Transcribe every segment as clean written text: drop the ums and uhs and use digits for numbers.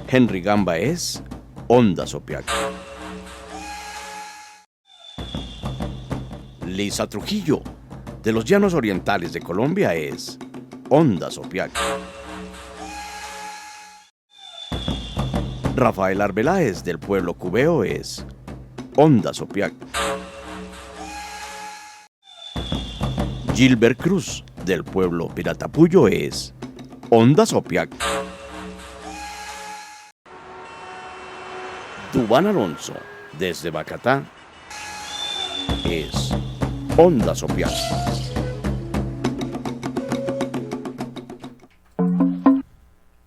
Henry Gamba es Ondas Opiac. Lisa Trujillo, de los Llanos Orientales de Colombia, es Ondas Opiac. Rafael Arbeláez, del pueblo cubeo, es Ondas Opiac. Gilbert Cruz, del pueblo Piratapuyo, es Ondas Opiac. Dubán Alonso, desde Bacatá, es Ondas Opiac.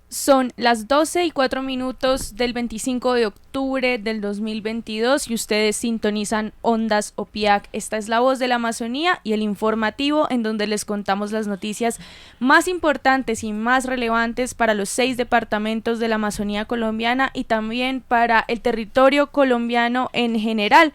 Son las 12:04 del 25 de octubre del 2022 y ustedes sintonizan Ondas Opiac. Esta es la voz de la Amazonía y el informativo en donde les contamos las noticias más importantes y más relevantes para los 6 departamentos de la Amazonía colombiana y también para el territorio colombiano en general.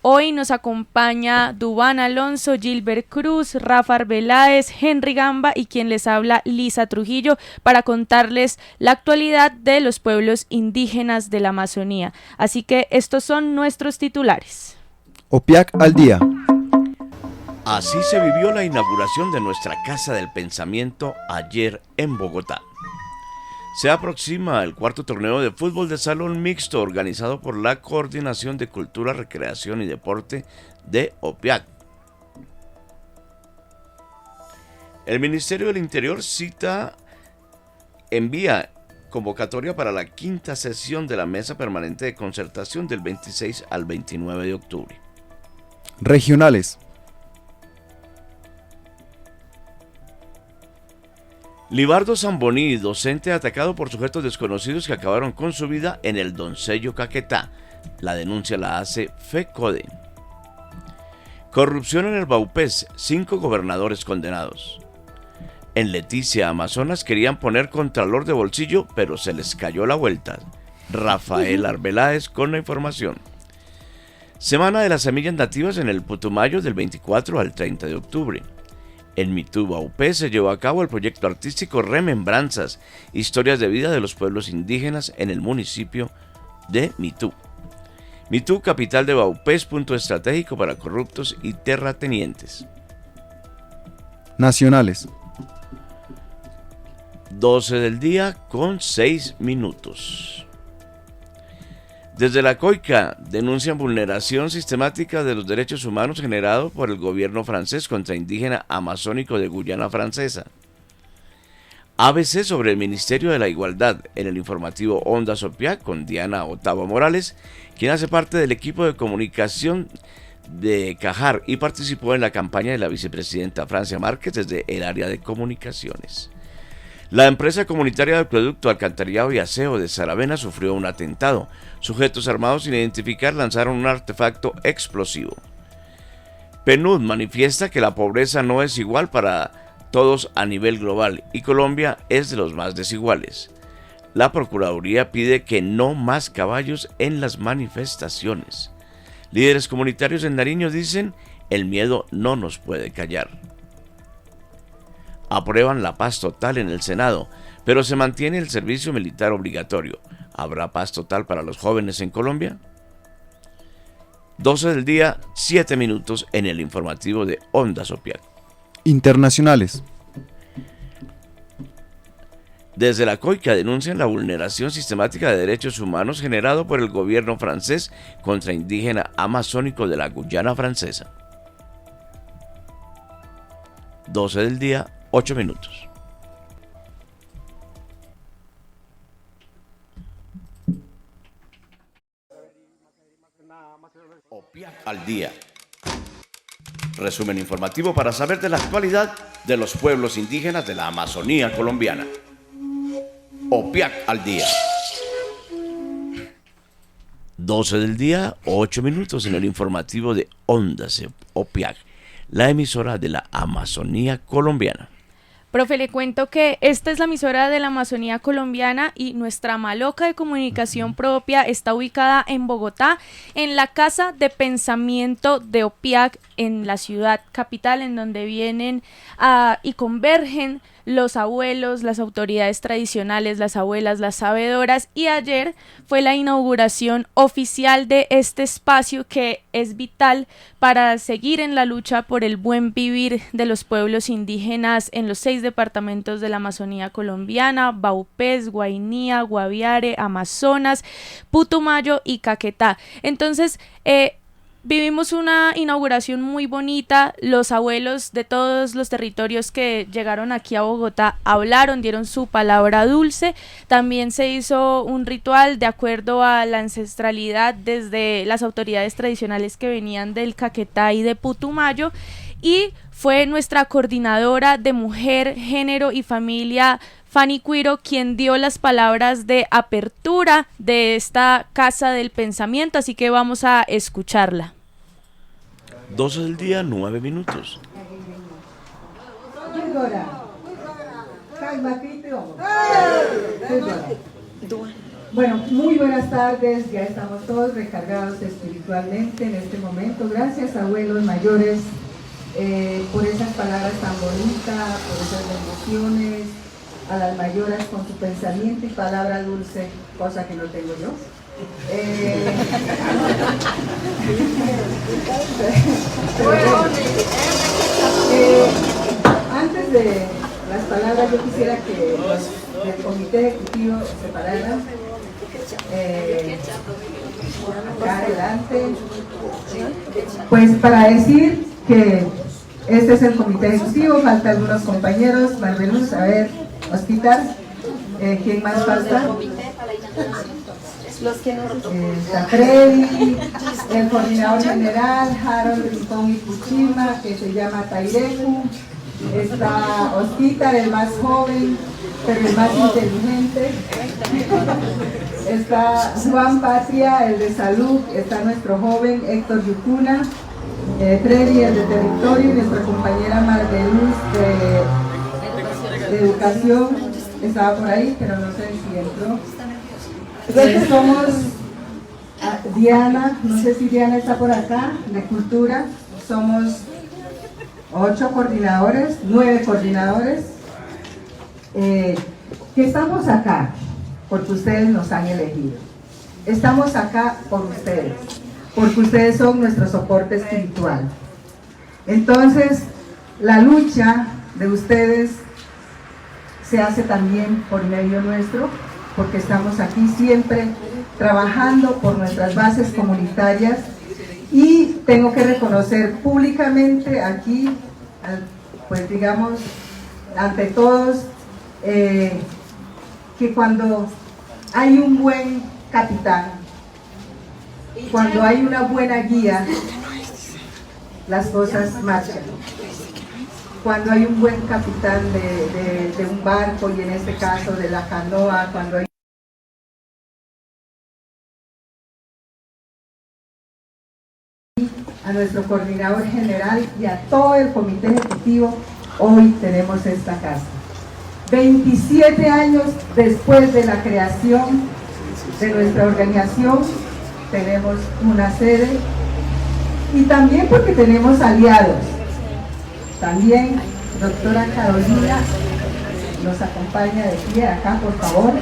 Hoy nos acompaña Dubán Alonso, Gilbert Cruz, Rafa Arbeláez, Henry Gamba y quien les habla, Lisa Trujillo, para contarles la actualidad de los pueblos indígenas de la Amazonía. Así que estos son nuestros titulares. Opiac al día. Así se vivió la inauguración de nuestra Casa del Pensamiento ayer en Bogotá. Se aproxima el cuarto torneo de fútbol de salón mixto organizado por la Coordinación de Cultura, Recreación y Deporte de Opiac. El Ministerio del Interior envía convocatoria para la quinta sesión de la Mesa Permanente de Concertación del 26 al 29 de octubre. Regionales. Libardo Zamboní, docente atacado por sujetos desconocidos que acabaron con su vida en el Doncello Caquetá. La denuncia la hace FECODE. Corrupción en el Baupés, 5 gobernadores condenados. En Leticia, Amazonas, querían poner contralor de bolsillo, pero se les cayó la vuelta. Rafael Arbeláez con la información. Semana de las semillas nativas en el Putumayo del 24 al 30 de octubre. En Mitú, Baupés, se llevó a cabo el proyecto artístico Remembranzas, historias de vida de los pueblos indígenas en el municipio de Mitú. Mitú, capital de Baupés, punto estratégico para corruptos y terratenientes. Nacionales. 12 del día con 6 minutos. Desde la COICA denuncian vulneración sistemática de los derechos humanos generado por el gobierno francés contra indígena amazónico de Guyana Francesa. ABC sobre el Ministerio de la Igualdad en el informativo Ondas Opiac con Diana Otavo Morales, quien hace parte del equipo de comunicación de Cajar y participó en la campaña de la vicepresidenta Francia Márquez desde el área de comunicaciones. La empresa comunitaria del producto alcantarillado y aseo de Saravena sufrió un atentado. Sujetos armados sin identificar lanzaron un artefacto explosivo. PNUD manifiesta que la pobreza no es igual para todos a nivel global y Colombia es de los más desiguales. La Procuraduría pide que no más caballos en las manifestaciones. Líderes comunitarios en Nariño dicen: el miedo no nos puede callar. Aprueban la paz total en el Senado, pero se mantiene el servicio militar obligatorio. ¿Habrá paz total para los jóvenes en Colombia? 12 del día, 7 minutos en el informativo de Ondas Opiac. Internacionales. Desde la COICA denuncian la vulneración sistemática de derechos humanos generado por el gobierno francés contra indígena amazónico de la Guyana Francesa. 12 del día, 8 minutos. Opiac al día. Resumen informativo para saber de la actualidad de los pueblos indígenas de la Amazonía colombiana. Opiac al día. 12 del día, 8 minutos en el informativo de Ondas Opiac, la emisora de la Amazonía colombiana. Profe, le cuento que esta es la emisora de la Amazonía colombiana y nuestra maloca de comunicación propia está ubicada en Bogotá, en la Casa de Pensamiento de Opiac, en la ciudad capital, en donde vienen y convergen los abuelos, las autoridades tradicionales, las abuelas, las sabedoras, y ayer fue la inauguración oficial de este espacio que es vital para seguir en la lucha por el buen vivir de los pueblos indígenas en los 6 departamentos de la Amazonía colombiana: Vaupés, Guainía, Guaviare, Amazonas, Putumayo y Caquetá. Entonces, vivimos una inauguración muy bonita. Los abuelos de todos los territorios que llegaron aquí a Bogotá hablaron, dieron su palabra dulce. También se hizo un ritual de acuerdo a la ancestralidad desde las autoridades tradicionales que venían del Caquetá y de Putumayo. Y fue nuestra coordinadora de Mujer, Género y Familia, Fanny Cuiro, quien dio las palabras de apertura de esta Casa del Pensamiento, así que vamos a escucharla. 12 del día, 9 minutos. Bueno, muy buenas tardes, ya estamos todos recargados espiritualmente en este momento. Gracias, abuelos mayores, por esas palabras tan bonitas, por esas bendiciones, a las mayoras con su pensamiento y palabra dulce, cosa que no tengo yo. Antes de las palabras, yo quisiera que los del comité ejecutivo se pararan acá adelante, pues para decir que este es el comité ejecutivo. Faltan algunos compañeros. Marveluz, a ver, Hospital, ¿quién más falta? Está Freddy, el coordinador general, Harold Rincón y Puchima, que se llama Taireku. Está Hospital, el más joven, pero el más inteligente. Está Juan Patria, el de salud. Está nuestro joven Héctor Yucuna. Freddy, el de territorio, y nuestra compañera Marveluz de educación estaba por ahí, pero no sé si entró. Entonces somos Diana, no sé si Diana está por acá, de cultura. Somos 8 coordinadores, 9 coordinadores, que estamos acá porque ustedes nos han elegido. Estamos acá por ustedes, porque ustedes son nuestro soporte espiritual. Entonces, la lucha de ustedes se hace también por medio nuestro, porque estamos aquí siempre trabajando por nuestras bases comunitarias. Y tengo que reconocer públicamente aquí, pues digamos, ante todos, que cuando hay un buen capitán, cuando hay una buena guía, las cosas marchan. Cuando hay un buen capitán de un barco, y en este caso de la canoa, cuando hay a nuestro coordinador general y a todo el comité ejecutivo, hoy tenemos esta casa. 27 años después de la creación de nuestra organización, tenemos una sede, y también porque tenemos aliados. También, doctora Carolina, nos acompaña de pie acá, por favor,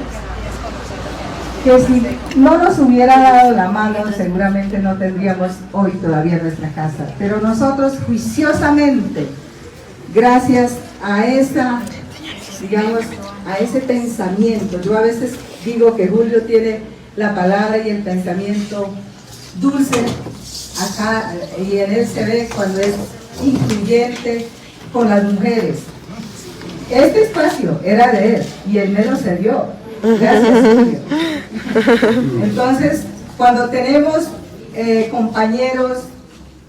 que si no nos hubiera dado la mano, seguramente no tendríamos hoy todavía nuestra casa. Pero nosotros juiciosamente, gracias a esa, digamos, a ese pensamiento, yo a veces digo que Julio tiene la palabra y el pensamiento dulce acá, y en él se ve cuando es incluyente con las mujeres. Este espacio era de él y él me lo cedió. Gracias, Julio. Entonces, cuando tenemos compañeros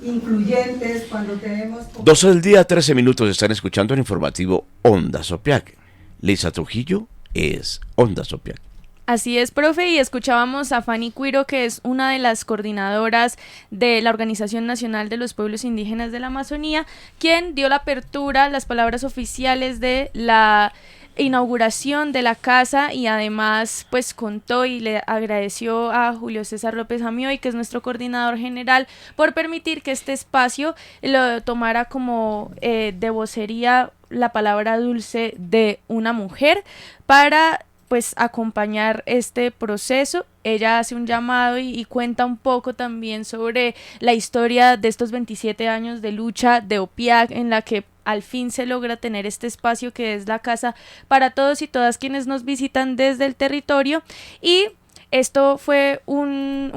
incluyentes, cuando tenemos... 12 del día, 13 minutos, están escuchando el informativo Onda Sopiac. Lisa Trujillo es Onda Sopiac. Así es, profe, y escuchábamos a Fanny Cuiro, que es una de las coordinadoras de la Organización Nacional de los Pueblos Indígenas de la Amazonía, quien dio la apertura, las palabras oficiales de la inauguración de la casa, y además pues contó y le agradeció a Julio César López Amioy, que es nuestro coordinador general, por permitir que este espacio lo tomara como de vocería la palabra dulce de una mujer para pues acompañar este proceso. Ella hace un llamado y cuenta un poco también sobre la historia de estos 27 años de lucha de OPIAC, en la que al fin se logra tener este espacio que es la casa para todos y todas quienes nos visitan desde el territorio. Y esto fue un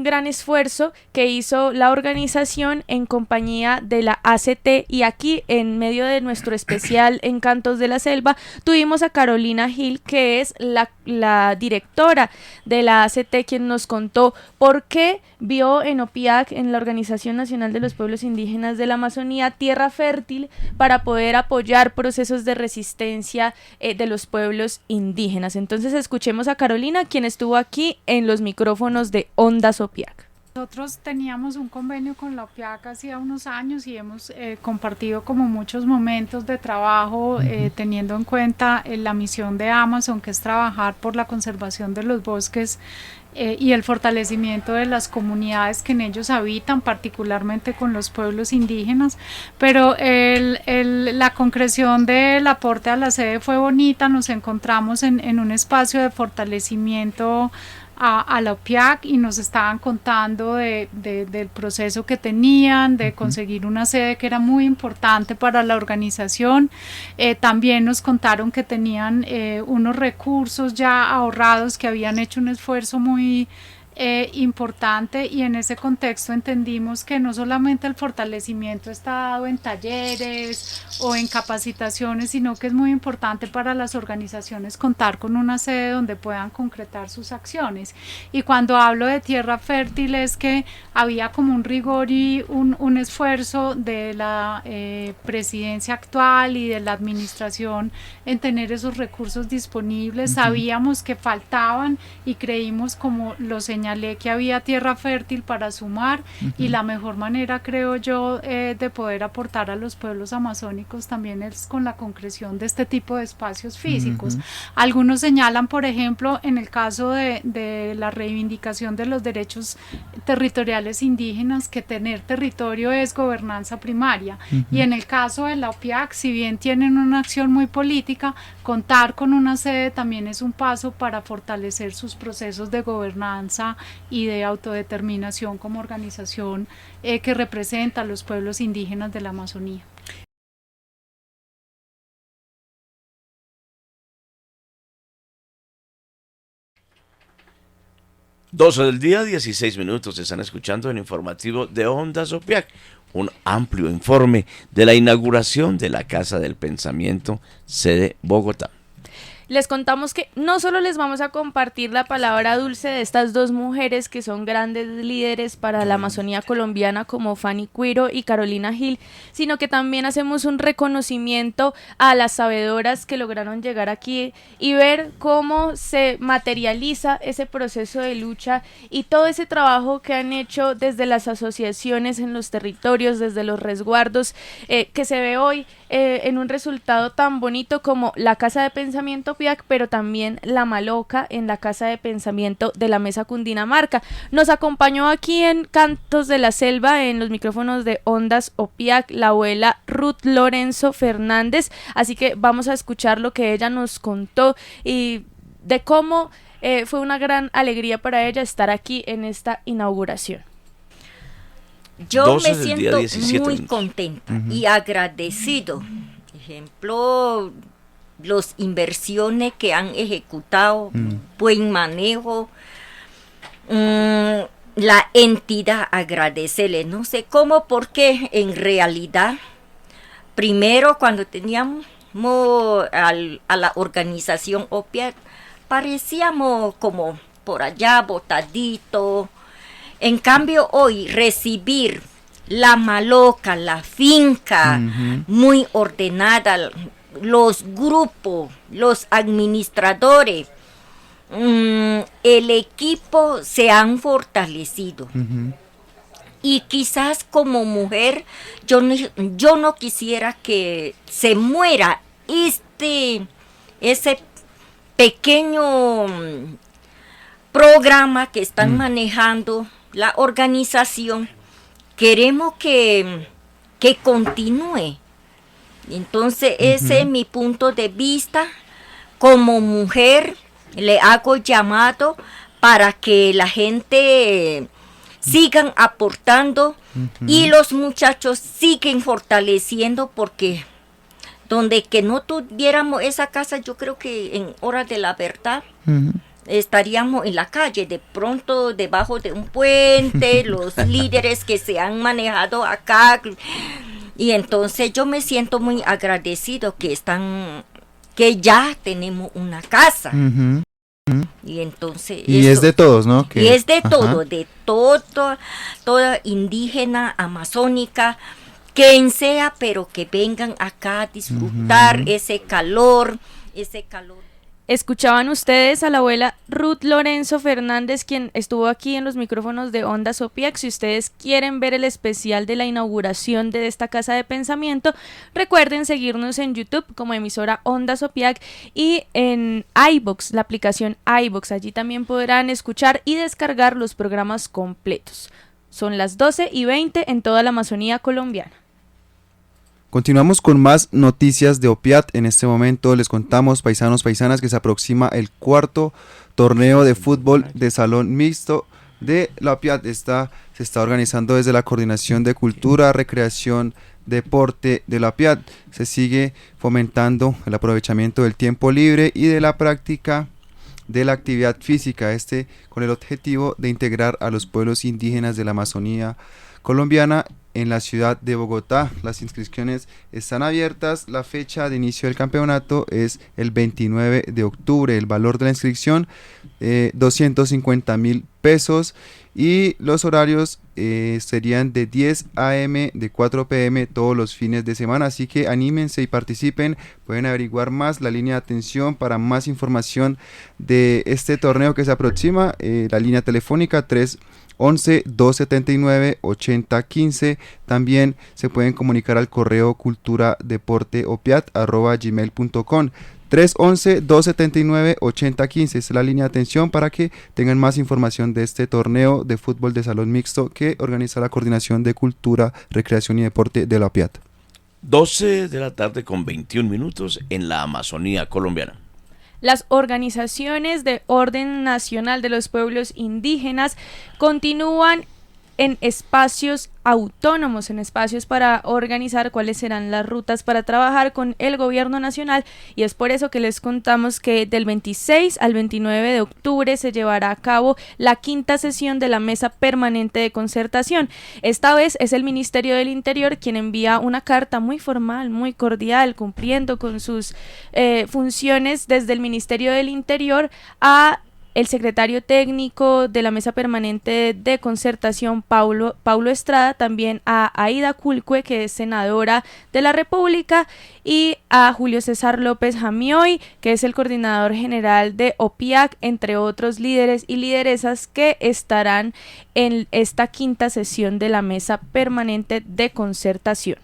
gran esfuerzo que hizo la organización en compañía de la ACT, y aquí en medio de nuestro especial Encantos de la Selva tuvimos a Carolina Gil, que es la directora de la ACT, quien nos contó por qué vio en OPIAC, en la Organización Nacional de los Pueblos Indígenas de la Amazonía, tierra fértil para poder apoyar procesos de resistencia de los pueblos indígenas. Entonces escuchemos a Carolina, quien estuvo aquí en los micrófonos de Ondas OPIAC. Nosotros teníamos un convenio con la OPIAC hacía unos años y hemos compartido como muchos momentos de trabajo, teniendo en cuenta la misión de Amazon, que es trabajar por la conservación de los bosques y el fortalecimiento de las comunidades que en ellos habitan, particularmente con los pueblos indígenas. Pero la concreción del aporte a la sede fue bonita. Nos encontramos en un espacio de fortalecimiento a la OPIAC y nos estaban contando del proceso que tenían, de conseguir una sede que era muy importante para la organización. También nos contaron que tenían unos recursos ya ahorrados, que habían hecho un esfuerzo muy importante, y en ese contexto entendimos que no solamente el fortalecimiento está dado en talleres o en capacitaciones, sino que es muy importante para las organizaciones contar con una sede donde puedan concretar sus acciones. Y cuando hablo de tierra fértil es que había como un rigor y un esfuerzo de la presidencia actual y de la administración en tener esos recursos disponibles. Sabíamos que faltaban y creímos, como lo señalé, que había tierra fértil para sumar, y la mejor manera, creo yo, de poder aportar a los pueblos amazónicos también es con la concreción de este tipo de espacios físicos. Algunos señalan, por ejemplo, en el caso de la reivindicación de los derechos territoriales indígenas, que tener territorio es gobernanza primaria, y en el caso de la OPIAC, si bien tienen una acción muy política, contar con una sede también es un paso para fortalecer sus procesos de gobernanza y de autodeterminación como organización que representa a los pueblos indígenas de la Amazonía. Doce del día, 16 minutos. Están escuchando el informativo de Ondas OPIAC, un amplio informe de la inauguración de la Casa del Pensamiento, sede Bogotá. Les contamos que no solo les vamos a compartir la palabra dulce de estas dos mujeres que son grandes líderes para la Amazonía colombiana, como Fanny Quiro y Carolina Gil, sino que también hacemos un reconocimiento a las sabedoras que lograron llegar aquí y ver cómo se materializa ese proceso de lucha y todo ese trabajo que han hecho desde las asociaciones en los territorios, desde los resguardos, que se ve hoy en un resultado tan bonito como la Casa de Pensamiento OPIAC, pero también la Maloca en la Casa de Pensamiento de la Mesa Cundinamarca. Nos acompañó aquí en Cantos de la Selva, en los micrófonos de Ondas OPIAC, la abuela Ruth Lorenzo Fernández, así que vamos a escuchar lo que ella nos contó y de cómo fue una gran alegría para ella estar aquí en esta inauguración. Yo me siento muy contenta y agradecido. Ejemplo, las inversiones que han ejecutado, buen manejo, la entidad, agradecerle. No sé cómo, porque en realidad, primero cuando teníamos a la organización OPIAC, parecíamos como por allá botadito. En cambio, hoy recibir la Maloca, la finca muy ordenada, los grupos, los administradores, el equipo se han fortalecido. Y quizás como mujer, yo no quisiera que se muera ese pequeño programa que están manejando la organización. Queremos que continúe, Entonces, ese es mi punto de vista. Como mujer, le hago llamado para que la gente sigan aportando y los muchachos siguen fortaleciendo, porque donde que no tuviéramos esa casa, yo creo que en hora de la verdad estaríamos en la calle, de pronto debajo de un puente, los líderes que se han manejado acá. Y entonces yo me siento muy agradecido que ya tenemos una casa. Y entonces Y es de todos, ¿no? Y es de todo, Ajá. de toda indígena, amazónica, quien sea, pero que vengan acá a disfrutar ese calor. Escuchaban ustedes a la abuela Ruth Lorenzo Fernández, quien estuvo aquí en los micrófonos de Ondas Opiac. Si ustedes quieren ver el especial de la inauguración de esta casa de pensamiento, recuerden seguirnos en YouTube como emisora Ondas Opiac y en iVoox, la aplicación iVoox. Allí también podrán escuchar y descargar los programas completos. Son las 12:20 en toda la Amazonía colombiana. Continuamos con más noticias de Opiat. En este momento les contamos, paisanos, paisanas, que se aproxima el cuarto torneo de fútbol de salón mixto de la Opiat. Se está organizando desde la Coordinación de Cultura, Recreación, Deporte de la Opiat. Se sigue fomentando el aprovechamiento del tiempo libre y de la práctica de la actividad física, con el objetivo de integrar a los pueblos indígenas de la Amazonía colombiana en la ciudad de Bogotá. Las inscripciones están abiertas. La fecha de inicio del campeonato es el 29 de octubre. El valor de la inscripción, 250.000 pesos. Y los horarios serían de 10 a.m., de 4 p.m. todos los fines de semana. Así que anímense y participen. Pueden averiguar más la línea de atención para más información de este torneo que se aproxima. La línea telefónica 311-279-8015. También se pueden comunicar al correo culturadeporteopiat@gmail.com. 311-279-8015 es la línea de atención para que tengan más información de este torneo de fútbol de salón mixto que organiza la Coordinación de Cultura, Recreación y Deporte de la OPIAT. 12 de la tarde con 21 minutos en la Amazonía colombiana. Las organizaciones de orden nacional de los pueblos indígenas continúan en espacios autónomos, en espacios para organizar cuáles serán las rutas para trabajar con el gobierno nacional, y es por eso que les contamos que del 26 al 29 de octubre se llevará a cabo la quinta sesión de la Mesa Permanente de Concertación. Esta vez es el Ministerio del Interior quien envía una carta muy formal, muy cordial, cumpliendo con sus funciones desde el Ministerio del Interior a el secretario técnico de la Mesa Permanente de Concertación, Paulo Estrada, también a Aida Culcue, que es senadora de la República, y a Julio César López Jamioy, que es el coordinador general de OPIAC, entre otros líderes y lideresas que estarán en esta quinta sesión de la Mesa Permanente de Concertación.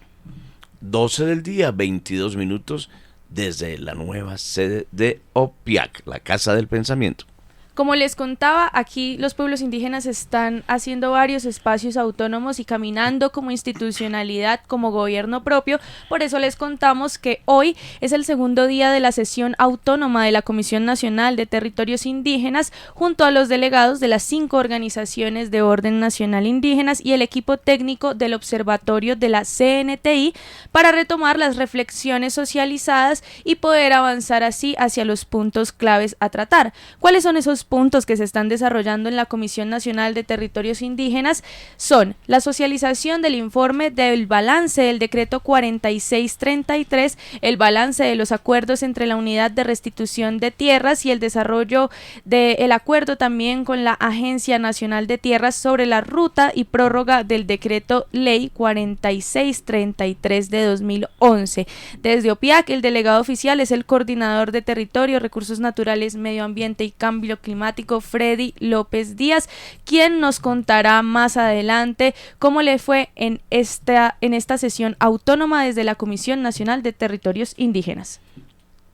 12 del día, 22 minutos, desde la nueva sede de OPIAC, la Casa del Pensamiento. Como les contaba, aquí los pueblos indígenas están haciendo varios espacios autónomos y caminando como institucionalidad, como gobierno propio. Por eso les contamos que hoy es el segundo día de la sesión autónoma de la Comisión Nacional de Territorios Indígenas, junto a los delegados de las 5 organizaciones de orden nacional indígenas y el equipo técnico del observatorio de la CNTI, para retomar las reflexiones socializadas y poder avanzar así hacia los puntos claves a tratar. ¿Cuáles son esos puntos que se están desarrollando en la Comisión Nacional de Territorios Indígenas? Son la socialización del informe del balance del decreto 4633, el balance de los acuerdos entre la Unidad de Restitución de Tierras y el desarrollo del acuerdo también con la Agencia Nacional de Tierras sobre la ruta y prórroga del decreto ley 4633 de 2011. Desde OPIAC, el delegado oficial es el coordinador de Territorio, Recursos Naturales, Medio Ambiente y Cambio Climático, Freddy López Díaz, quien nos contará más adelante cómo le fue en esta sesión autónoma desde la Comisión Nacional de Territorios Indígenas.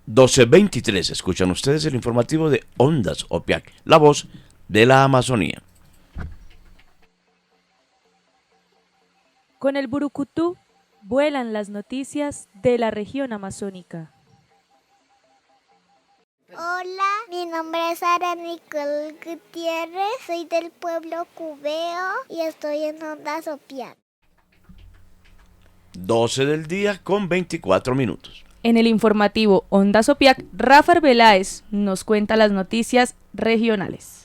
12:23, escuchan ustedes el informativo de Ondas OPIAC, la voz de la Amazonía. Con el Burucutú Vuelan las noticias de la región amazónica. Hola, mi nombre es Sara Nicole Gutiérrez, soy del pueblo Cubeo y estoy en Ondas Opiac. 12 del día con 24 minutos. En el informativo Ondas Opiac, Rafa Arbeláez nos cuenta las noticias regionales.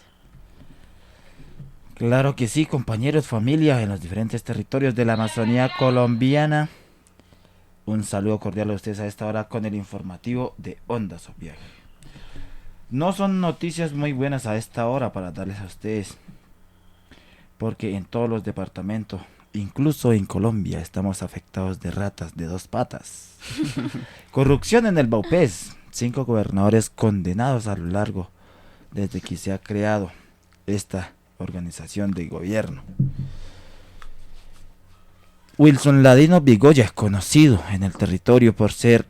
Claro que sí, compañeros, familia en los diferentes territorios de la Amazonía colombiana. Un saludo cordial a ustedes a esta hora con el informativo de Ondas Opiac. No son noticias muy buenas a esta hora para darles a ustedes, porque en todos los departamentos, incluso en Colombia, estamos afectados de ratas de dos patas. Corrupción en el Baupés. 5 gobernadores condenados a lo largo desde que se ha creado esta organización de gobierno. Wilson Ladino Vigoya, conocido en el territorio por ser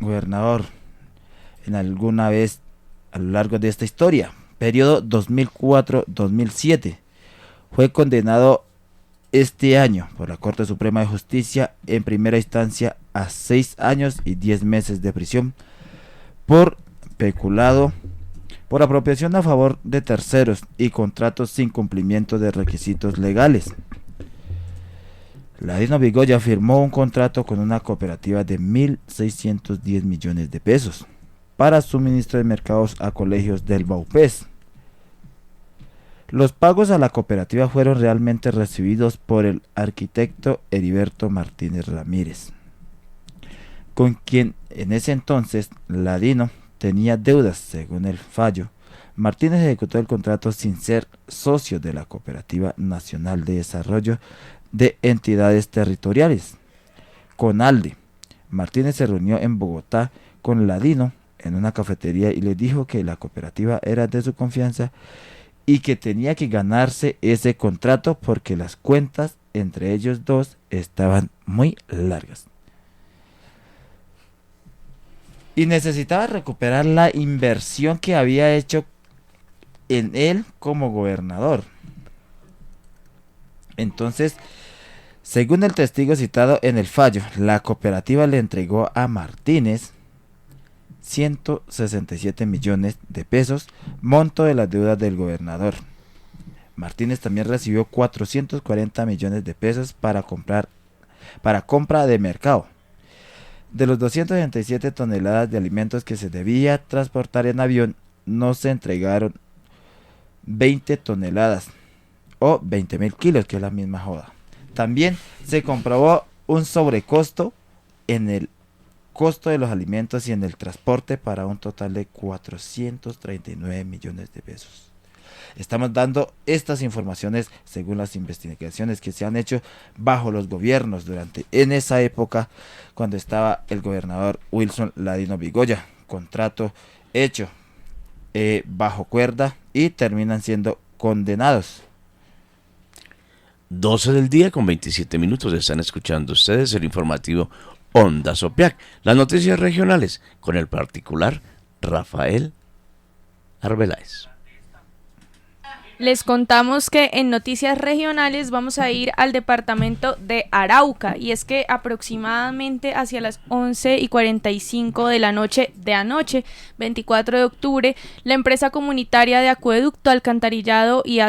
gobernador en alguna vez a lo largo de esta historia, periodo 2004-2007, fue condenado este año por la Corte Suprema de Justicia en primera instancia a 6 años y 10 meses de prisión por peculado, por apropiación a favor de terceros y contratos sin cumplimiento de requisitos legales. Ladino Vigoya firmó un contrato con una cooperativa de 1.610 millones de pesos para suministro de mercados a colegios del Baupés. Los pagos a la cooperativa fueron realmente recibidos por el arquitecto Heriberto Martínez Ramírez, con quien en ese entonces Ladino tenía deudas. Según el fallo, Martínez ejecutó el contrato sin ser socio de la Cooperativa Nacional de Desarrollo de Entidades Territoriales, CONALDE. Martínez se reunió en Bogotá con Ladino en una cafetería y le dijo que la cooperativa era de su confianza y que tenía que ganarse ese contrato porque las cuentas entre ellos dos estaban muy largas y necesitaba recuperar la inversión que había hecho en él como gobernador. Entonces, según el testigo citado en el fallo, la cooperativa le entregó a Martínez 167 millones de pesos, monto de las deudas del gobernador. Martínez también recibió 440 millones de pesos para compra de mercado. De los 267 toneladas de alimentos que se debía transportar en avión, no se entregaron 20 toneladas o 20.000 kilos, que es la misma joda. También se comprobó un sobrecosto en el costo de los alimentos y en el transporte para un total de 439 millones de pesos. Estamos dando estas informaciones según las investigaciones que se han hecho bajo los gobiernos en esa época cuando estaba el gobernador Wilson Ladino Vigoya. Contrato hecho bajo cuerda y terminan siendo condenados. 12 del día con 27 minutos. Están escuchando ustedes el informativo Ondas Opiac, las noticias regionales con el particular Rafael Arbeláez. Les contamos que en noticias regionales vamos a ir al departamento de Arauca, y es que aproximadamente hacia las 11:45 de la noche de anoche, 24 de octubre, la empresa comunitaria de acueducto, alcantarillado y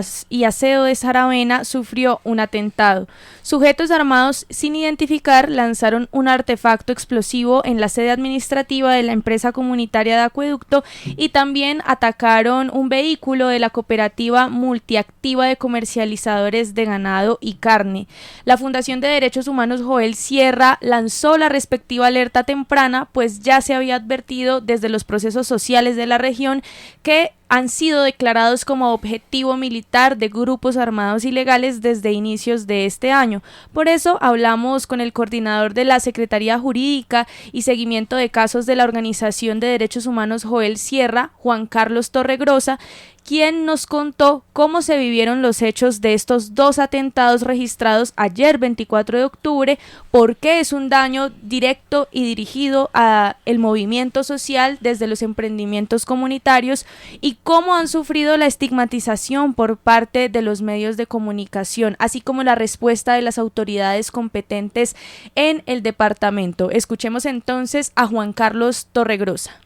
aseo de Saravena sufrió un atentado. Sujetos armados sin identificar lanzaron un artefacto explosivo en la sede administrativa de la empresa comunitaria de acueducto y también atacaron un vehículo de la cooperativa multiactiva de comercializadores de ganado y carne. La Fundación de Derechos Humanos Joel Sierra lanzó la respectiva alerta temprana, pues ya se había advertido desde los procesos sociales de la región que han sido declarados como objetivo militar de grupos armados ilegales desde inicios de este año. Por eso hablamos con el coordinador de la Secretaría Jurídica y Seguimiento de Casos de la Organización de Derechos Humanos Joel Sierra, Juan Carlos Torregrosa, quien nos contó cómo se vivieron los hechos de estos dos atentados registrados ayer 24 de octubre, por qué es un daño directo y dirigido a el movimiento social desde los emprendimientos comunitarios y y cómo han sufrido la estigmatización por parte de los medios de comunicación, así como la respuesta de las autoridades competentes en el departamento. Escuchemos entonces a Juan Carlos Torregrosa.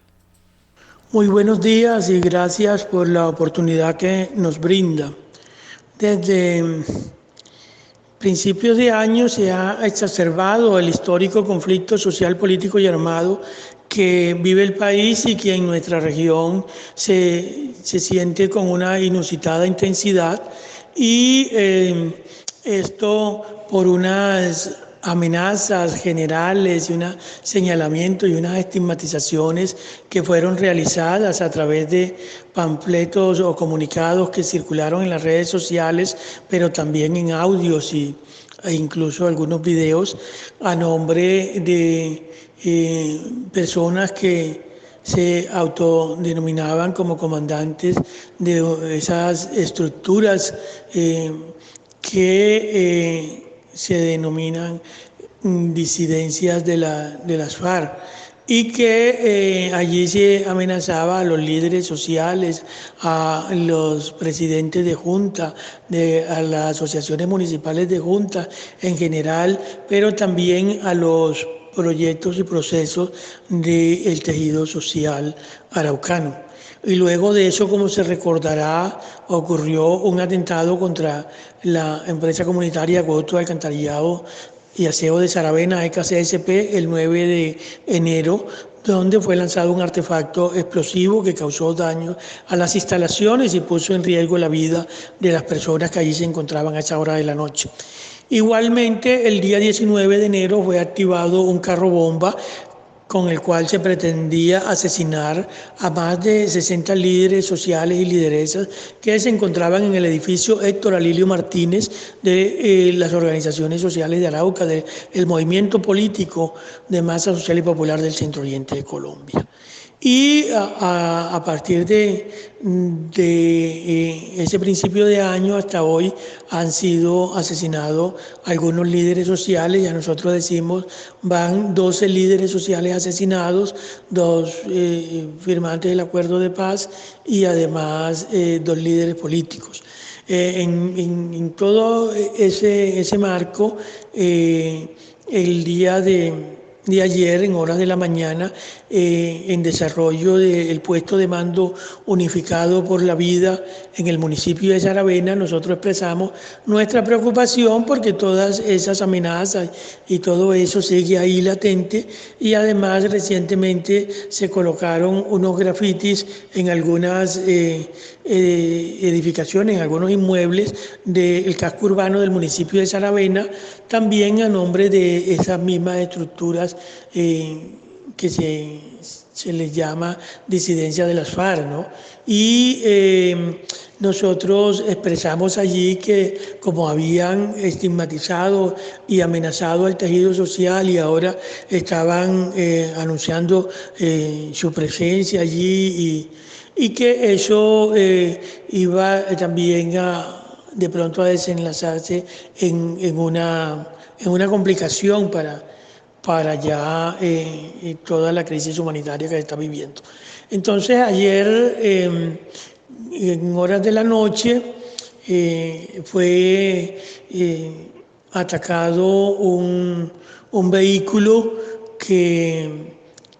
Muy buenos días y gracias por la oportunidad que nos brinda. Desde principios de año se ha exacerbado el histórico conflicto social, político y armado que vive el país y que en nuestra región se siente con una inusitada intensidad, y esto por unas amenazas generales y un señalamiento y unas estigmatizaciones que fueron realizadas a través de panfletos o comunicados que circularon en las redes sociales, pero también en audios e incluso algunos videos a nombre de personas que se autodenominaban como comandantes de esas estructuras que se denominan disidencias de las FARC, y que allí se amenazaba a los líderes sociales, a los presidentes de junta, a las asociaciones municipales de junta en general, pero también a los proyectos y procesos del tejido social araucano. Y luego de eso, como se recordará, ocurrió un atentado contra la empresa comunitaria Acueducto de Alcantarillado y Aseo de Saravena, EKCSP, el 9 de enero, donde fue lanzado un artefacto explosivo que causó daño a las instalaciones y puso en riesgo la vida de las personas que allí se encontraban a esa hora de la noche. Igualmente, el día 19 de enero fue activado un carro bomba con el cual se pretendía asesinar a más de 60 líderes sociales y lideresas que se encontraban en el edificio Héctor Alilio Martínez de las organizaciones sociales de Arauca, del movimiento político de masa social y popular del Centro Oriente de Colombia. Y a partir de ese principio de año hasta hoy han sido asesinados algunos líderes sociales. Ya nosotros decimos, van 12 líderes sociales asesinados, 2 firmantes del acuerdo de paz y además 2 líderes políticos. En todo ese marco, el día de ayer, en horas de la mañana, en desarrollo del puesto de mando unificado por la vida en el municipio de Saravena, nosotros expresamos nuestra preocupación porque todas esas amenazas y todo eso sigue ahí latente, y además recientemente se colocaron unos grafitis en algunas edificaciones, en algunos inmuebles del casco urbano del municipio de Saravena, también a nombre de esas mismas estructuras que se les llama disidencia de las FARC, ¿no? Y nosotros expresamos allí que como habían estigmatizado y amenazado al tejido social y ahora estaban anunciando su presencia allí, y que eso iba también de pronto a desenlazarse en una complicación para ya toda la crisis humanitaria que se está viviendo. Entonces ayer, en horas de la noche, fue atacado un vehículo que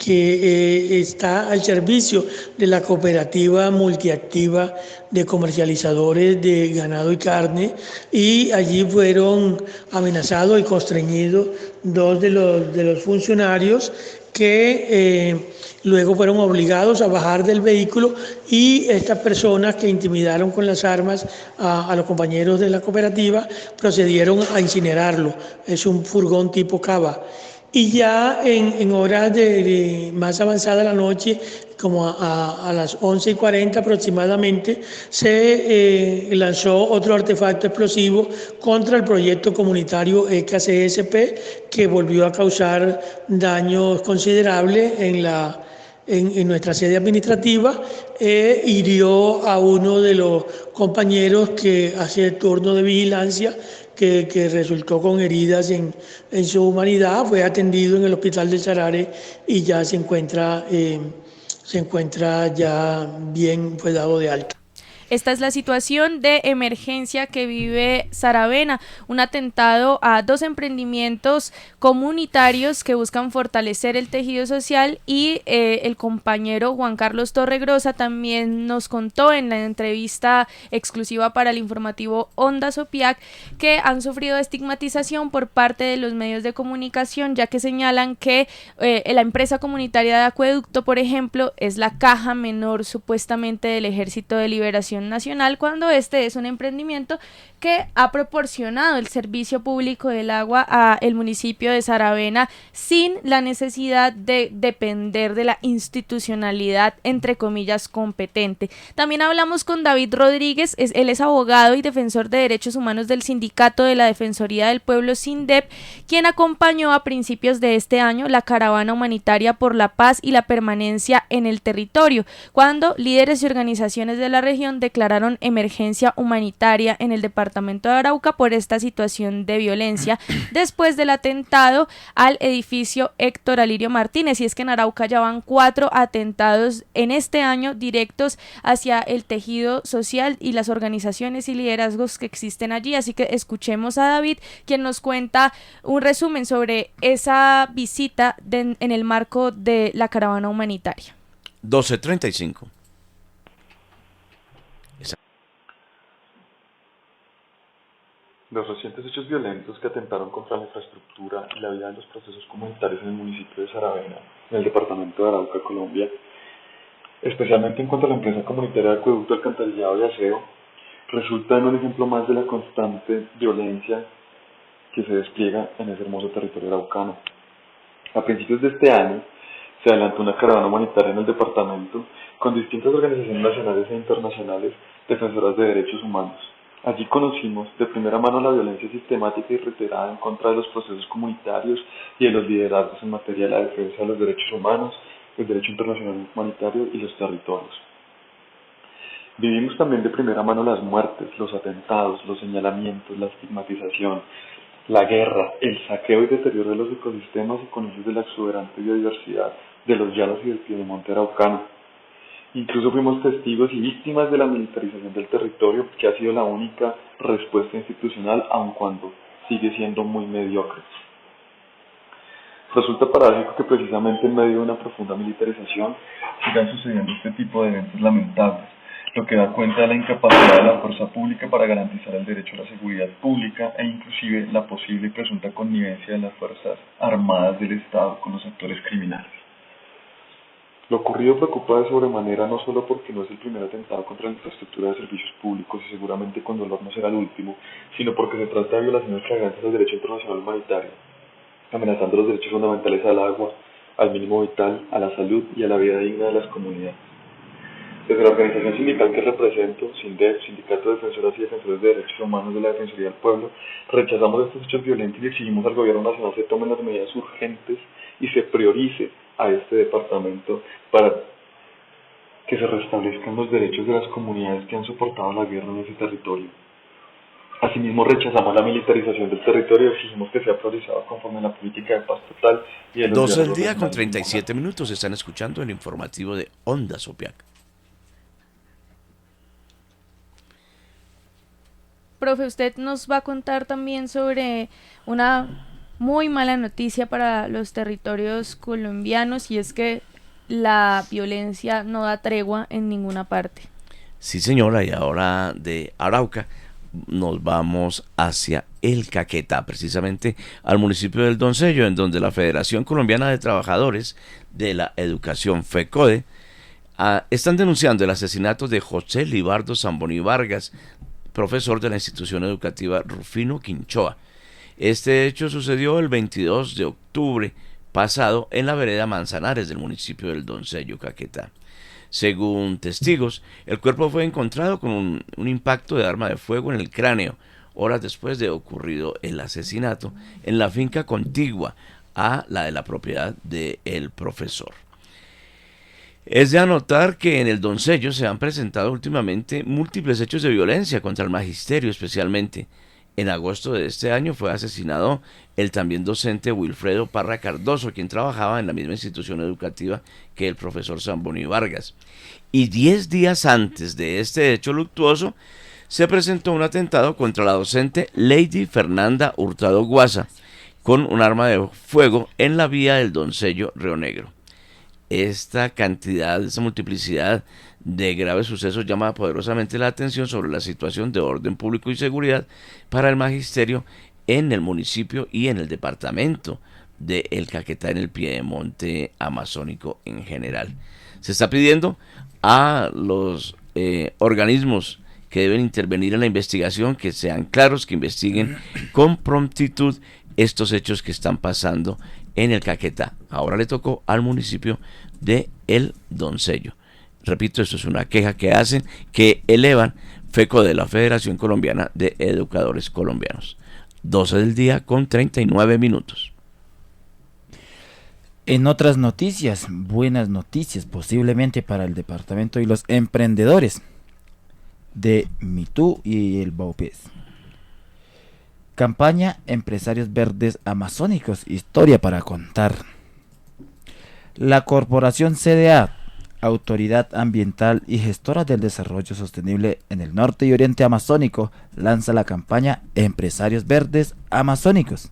está al servicio de la cooperativa multiactiva de comercializadores de ganado y carne, y allí fueron amenazados y constreñidos 2 de los funcionarios que luego fueron obligados a bajar del vehículo, y estas personas que intimidaron con las armas a los compañeros de la cooperativa procedieron a incinerarlo. Es un furgón tipo Cava. Y ya en horas de más avanzada la noche, como a las 11:40 aproximadamente, se lanzó otro artefacto explosivo contra el proyecto comunitario EKCSP, que volvió a causar daños considerables en nuestra sede administrativa, hirió a uno de los compañeros que hace el turno de vigilancia, que resultó con heridas en su humanidad, fue atendido en el hospital de Sarare y ya se encuentra se encuentra ya bien pues dado de alta. Esta es la situación de emergencia que vive Saravena, un atentado a 2 emprendimientos comunitarios que buscan fortalecer el tejido social y el compañero Juan Carlos Torregrosa también nos contó en la entrevista exclusiva para el informativo Ondas Opiac que han sufrido estigmatización por parte de los medios de comunicación, ya que señalan que la empresa comunitaria de acueducto, por ejemplo, es la caja menor supuestamente del Ejército de Liberación Nacional, cuando este es un emprendimiento que ha proporcionado el servicio público del agua a el municipio de Saravena sin la necesidad de depender de la institucionalidad entre comillas competente. También hablamos con David Rodríguez, él es abogado y defensor de derechos humanos del Sindicato de la Defensoría del Pueblo SINDEP, quien acompañó a principios de este año la caravana humanitaria por la paz y la permanencia en el territorio, cuando líderes y organizaciones de la región declararon emergencia humanitaria en el departamento de Arauca por esta situación de violencia después del atentado al edificio Héctor Alirio Martínez. Y es que en Arauca ya van 4 atentados en este año directos hacia el tejido social y las organizaciones y liderazgos que existen allí, así que escuchemos a David, quien nos cuenta un resumen sobre esa visita en el marco de la caravana humanitaria. 12:35. Los recientes hechos violentos que atentaron contra la infraestructura y la vida de los procesos comunitarios en el municipio de Saravena, en el departamento de Arauca, Colombia, especialmente en cuanto a la empresa comunitaria de acueducto, alcantarillado y aseo, resultan un ejemplo más de la constante violencia que se despliega en ese hermoso territorio araucano. A principios de este año se adelantó una caravana humanitaria en el departamento con distintas organizaciones nacionales e internacionales defensoras de derechos humanos. Allí conocimos de primera mano la violencia sistemática y reiterada en contra de los procesos comunitarios y de los liderazgos en materia de la defensa de los derechos humanos, el derecho internacional humanitario y los territorios. Vivimos también de primera mano las muertes, los atentados, los señalamientos, la estigmatización, la guerra, el saqueo y deterioro de los ecosistemas y con ellos de la exuberante biodiversidad de los llanos y del piedemonte araucano. Incluso fuimos testigos y víctimas de la militarización del territorio, que ha sido la única respuesta institucional, aun cuando sigue siendo muy mediocre. Resulta paradójico que precisamente en medio de una profunda militarización sigan sucediendo este tipo de eventos lamentables, lo que da cuenta de la incapacidad de la fuerza pública para garantizar el derecho a la seguridad pública e inclusive la posible y presunta connivencia de las fuerzas armadas del Estado con los actores criminales. Lo ocurrido preocupa de sobremanera no solo porque no es el primer atentado contra la infraestructura de servicios públicos y seguramente con dolor no será el último, sino porque se trata de violaciones flagrantes del derecho internacional humanitario, amenazando los derechos fundamentales al agua, al mínimo vital, a la salud y a la vida digna de las comunidades. Desde la organización sindical que represento, SINDEP, Sindicato de Defensoras y Defensores de Derechos Humanos de la Defensoría del Pueblo, rechazamos estos hechos violentos y exigimos al Gobierno Nacional se tomen las medidas urgentes y se priorice a este departamento para que se restablezcan los derechos de las comunidades que han soportado la guerra en ese territorio. Asimismo, rechazamos la militarización del territorio y exigimos que sea priorizado conforme a la política de paz total y de los 12 del día con 37 minutos. Están escuchando el informativo de Ondas Opiac. Profe, usted nos va a contar también sobre una muy mala noticia para los territorios colombianos, y es que la violencia no da tregua en ninguna parte. Sí, señora, y ahora de Arauca nos vamos hacia el Caquetá, precisamente al municipio del Doncello, en donde la Federación Colombiana de Trabajadores de la Educación, FECODE, están denunciando el asesinato de José Libardo Zamboni Vargas, profesor de la institución educativa Rufino Quinchoa. Este hecho sucedió el 22 de octubre pasado en la vereda Manzanares del municipio del Doncello, Caquetá. Según testigos, el cuerpo fue encontrado con un impacto de arma de fuego en el cráneo, horas después de ocurrido el asesinato en la finca contigua a la de la propiedad del profesor. Es de anotar que en el Doncello se han presentado últimamente múltiples hechos de violencia contra el magisterio, especialmente En agosto de este año fue asesinado el también docente Wilfredo Parra Cardoso, quien trabajaba en la misma institución educativa que el profesor Zamboni Vargas. Y 10 días antes de este hecho luctuoso, se presentó un atentado contra la docente Lady Fernanda Hurtado Guasa, con un arma de fuego en la vía del Doncello Río Negro. Esta cantidad, esta multiplicidad de graves sucesos llama poderosamente la atención sobre la situación de orden público y seguridad para el magisterio en el municipio y en el departamento de El Caquetá, en el piedemonte amazónico en general. Se está pidiendo a los organismos que deben intervenir en la investigación que sean claros, que investiguen con prontitud estos hechos que están pasando en el Caquetá. Ahora le tocó al municipio de El Doncello. Repito, esto es una queja que hacen, que elevan FECO, de la Federación Colombiana de Educadores Colombianos. 12 del día con 39 minutos. En otras noticias, buenas noticias posiblemente para el departamento y los emprendedores de Mitú y el Baupés. Campaña Empresarios Verdes Amazónicos, historia para contar. La Corporación CDA, Autoridad Ambiental y Gestora del Desarrollo Sostenible en el Norte y Oriente Amazónico, lanza la campaña Empresarios Verdes Amazónicos.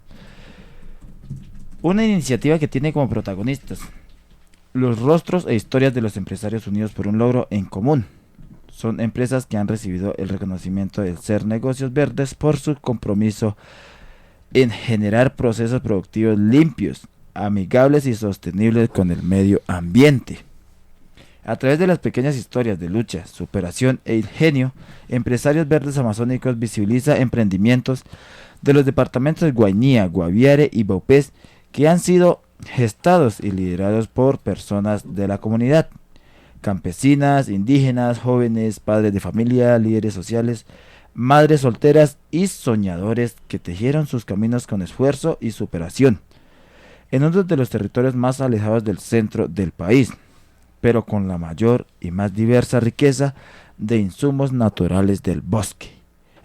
Una iniciativa que tiene como protagonistas los rostros e historias de los empresarios unidos por un logro en común. Son empresas que han recibido el reconocimiento de ser negocios verdes por su compromiso en generar procesos productivos limpios, amigables y sostenibles con el medio ambiente. A través de las pequeñas historias de lucha, superación e ingenio, Empresarios Verdes Amazónicos visibiliza emprendimientos de los departamentos de Guainía, Guaviare y Baupés que han sido gestados y liderados por personas de la comunidad. Campesinas, indígenas, jóvenes, padres de familia, líderes sociales, madres solteras y soñadores que tejieron sus caminos con esfuerzo y superación en uno de los territorios más alejados del centro del país, pero con la mayor y más diversa riqueza de insumos naturales del bosque.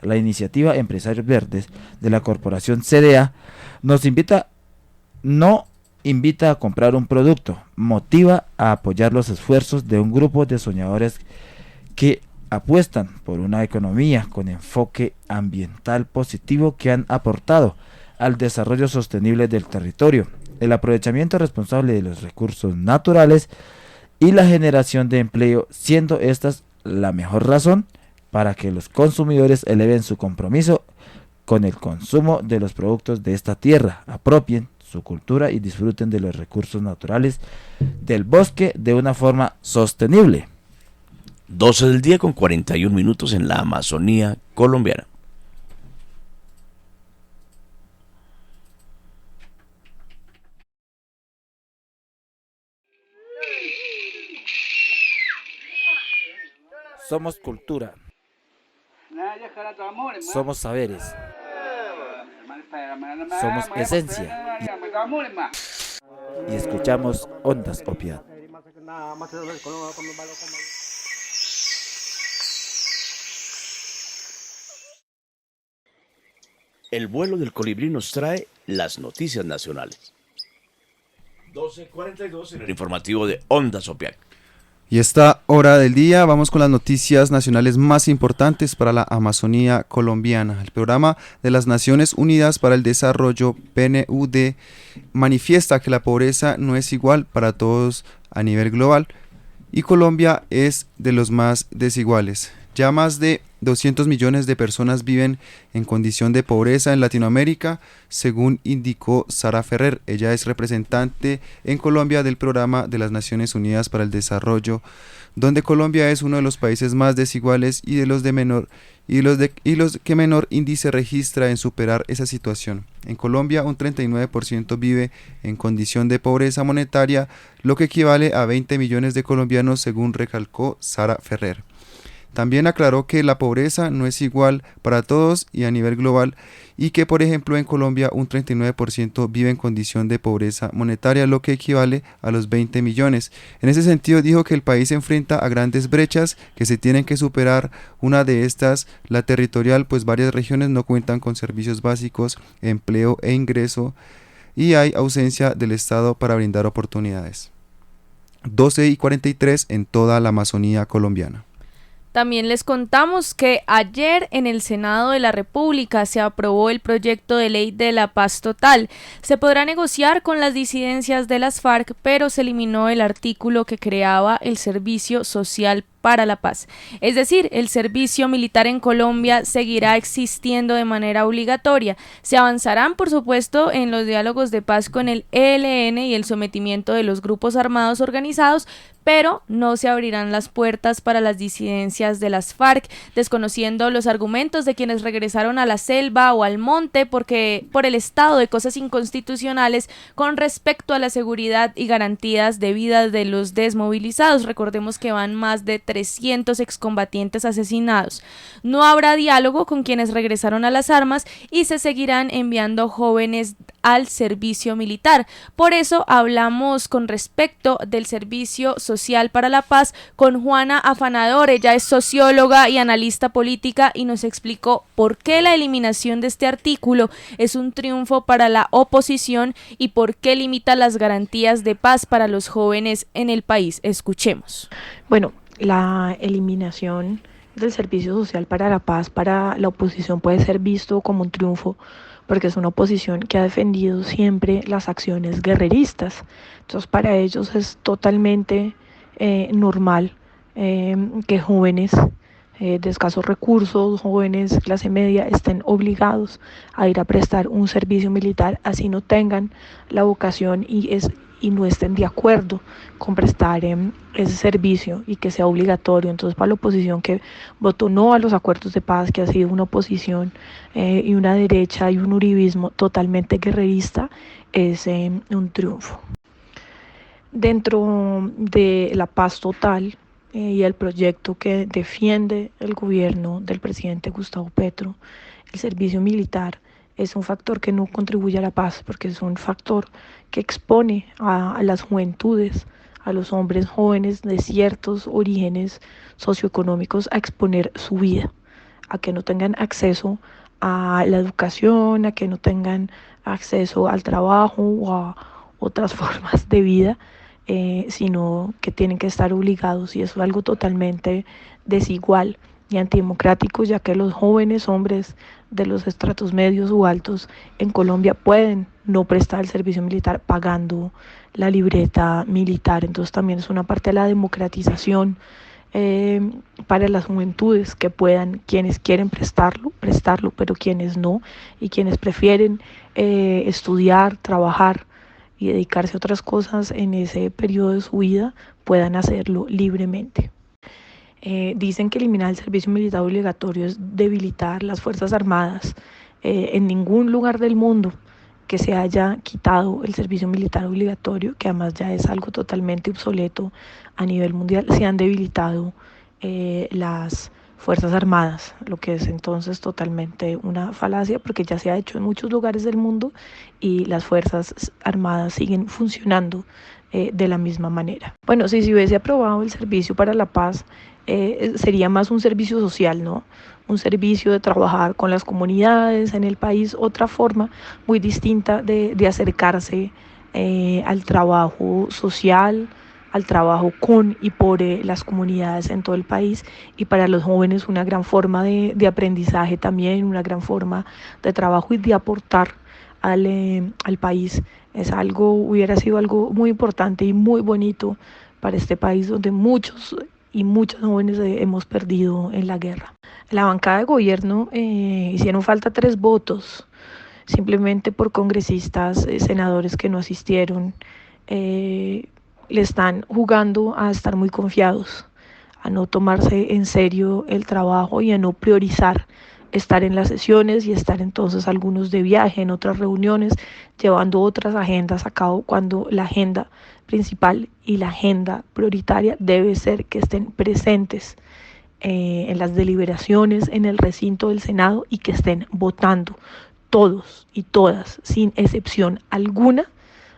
La iniciativa Empresarios Verdes de la Corporación CDA no invita a comprar un producto, motiva a apoyar los esfuerzos de un grupo de soñadores que apuestan por una economía con enfoque ambiental positivo que han aportado al desarrollo sostenible del territorio, el aprovechamiento responsable de los recursos naturales y la generación de empleo, siendo estas la mejor razón para que los consumidores eleven su compromiso con el consumo de los productos de esta tierra, apropien su cultura y disfruten de los recursos naturales del bosque de una forma sostenible. 12 del día con 41 minutos en la Amazonía colombiana. Somos cultura. Somos saberes. Somos esencia. Y escuchamos Ondas Opiat. El vuelo del colibrí nos trae las noticias nacionales. 12:42 en el informativo de Ondas Opiat. Y esta hora del día vamos con las noticias nacionales más importantes para la Amazonía colombiana. El programa de las Naciones Unidas para el Desarrollo, PNUD, manifiesta que la pobreza no es igual para todos a nivel global y Colombia es de los más desiguales. Ya más de 200 millones de personas viven en condición de pobreza en Latinoamérica, según indicó Sara Ferrer. Ella es representante en Colombia del Programa de las Naciones Unidas para el Desarrollo, donde Colombia es uno de los países más desiguales y los que menor índice registra en superar esa situación. En Colombia, un 39% vive en condición de pobreza monetaria, lo que equivale a 20 millones de colombianos, según recalcó Sara Ferrer. También aclaró que la pobreza no es igual para todos y a nivel global y que, por ejemplo, en Colombia un 39% vive en condición de pobreza monetaria, lo que equivale a los 20 millones. En ese sentido, dijo que el país se enfrenta a grandes brechas que se tienen que superar. Una de estas, la territorial, pues varias regiones no cuentan con servicios básicos, empleo e ingreso, y hay ausencia del Estado para brindar oportunidades. 12:43 en toda la Amazonía colombiana. También les contamos que ayer en el Senado de la República se aprobó el proyecto de ley de la paz total. Se podrá negociar con las disidencias de las FARC, pero se eliminó el artículo que creaba el Servicio Social para la Paz. Es decir, el servicio militar en Colombia seguirá existiendo de manera obligatoria. Se avanzarán, por supuesto, en los diálogos de paz con el ELN y el sometimiento de los grupos armados organizados, pero no se abrirán las puertas para las disidencias de las FARC, desconociendo los argumentos de quienes regresaron a la selva o al monte por el estado de cosas inconstitucionales con respecto a la seguridad y garantías de vida de los desmovilizados. Recordemos que van más de 300 excombatientes asesinados. No habrá diálogo con quienes regresaron a las armas y se seguirán enviando jóvenes al servicio militar. Por eso hablamos con respecto del Servicio Social para la Paz con Juana Afanador. Ella es socióloga y analista política y nos explicó por qué la eliminación de este artículo es un triunfo para la oposición y por qué limita las garantías de paz para los jóvenes en el país. Escuchemos. Bueno, la eliminación del Servicio Social para la Paz para la oposición puede ser visto como un triunfo porque es una oposición que ha defendido siempre las acciones guerreristas. Entonces para ellos es totalmente normal que jóvenes de escasos recursos, jóvenes clase media, estén obligados a ir a prestar un servicio militar, así no tengan la vocación y no estén de acuerdo con prestar ese servicio y que sea obligatorio. Entonces para la oposición que votó no a los acuerdos de paz, que ha sido una oposición y una derecha y un uribismo totalmente guerrerista, es un triunfo. Dentro de la paz total y el proyecto que defiende el gobierno del presidente Gustavo Petro, el servicio militar es un factor que no contribuye a la paz, porque es un factor que expone a las juventudes, a los hombres jóvenes de ciertos orígenes socioeconómicos a exponer su vida, a que no tengan acceso a la educación, a que no tengan acceso al trabajo o a otras formas de vida, sino que tienen que estar obligados, y eso es algo totalmente desigual y antidemocrático, ya que los jóvenes hombres de los estratos medios u altos en Colombia pueden no prestar el servicio militar pagando la libreta militar. Entonces también es una parte de la democratización para las juventudes, que puedan, quienes quieren prestarlo, pero quienes no, y quienes prefieren estudiar, trabajar y dedicarse a otras cosas en ese periodo de su vida, puedan hacerlo libremente. Dicen que eliminar el servicio militar obligatorio es debilitar las Fuerzas Armadas. En ningún lugar del mundo que se haya quitado el servicio militar obligatorio, que además ya es algo totalmente obsoleto a nivel mundial, se han debilitado las Fuerzas Armadas, lo que es entonces totalmente una falacia, porque ya se ha hecho en muchos lugares del mundo y las Fuerzas Armadas siguen funcionando de la misma manera. Bueno, si se hubiese aprobado el Servicio para la Paz, sería más un servicio social, ¿no? Un servicio de trabajar con las comunidades en el país, otra forma muy distinta de acercarse al trabajo social, al trabajo con y por las comunidades en todo el país, y para los jóvenes una gran forma de aprendizaje también, una gran forma de trabajo y de aportar al país. Hubiera sido algo muy importante y muy bonito para este país, donde muchos y muchos jóvenes hemos perdido en la guerra. La bancada de gobierno hicieron falta 3 votos, simplemente por congresistas, senadores que no asistieron. Le están jugando a estar muy confiados, a no tomarse en serio el trabajo y a no priorizar estar en las sesiones y estar entonces algunos de viaje en otras reuniones, llevando otras agendas a cabo, cuando la agenda principal y la agenda prioritaria debe ser que estén presentes en las deliberaciones en el recinto del Senado y que estén votando todos y todas, sin excepción alguna,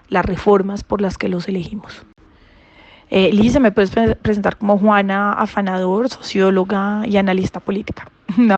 las reformas por las que los elegimos. Lisa, ¿me puedes presentar como Juana Afanador, socióloga y analista política? No.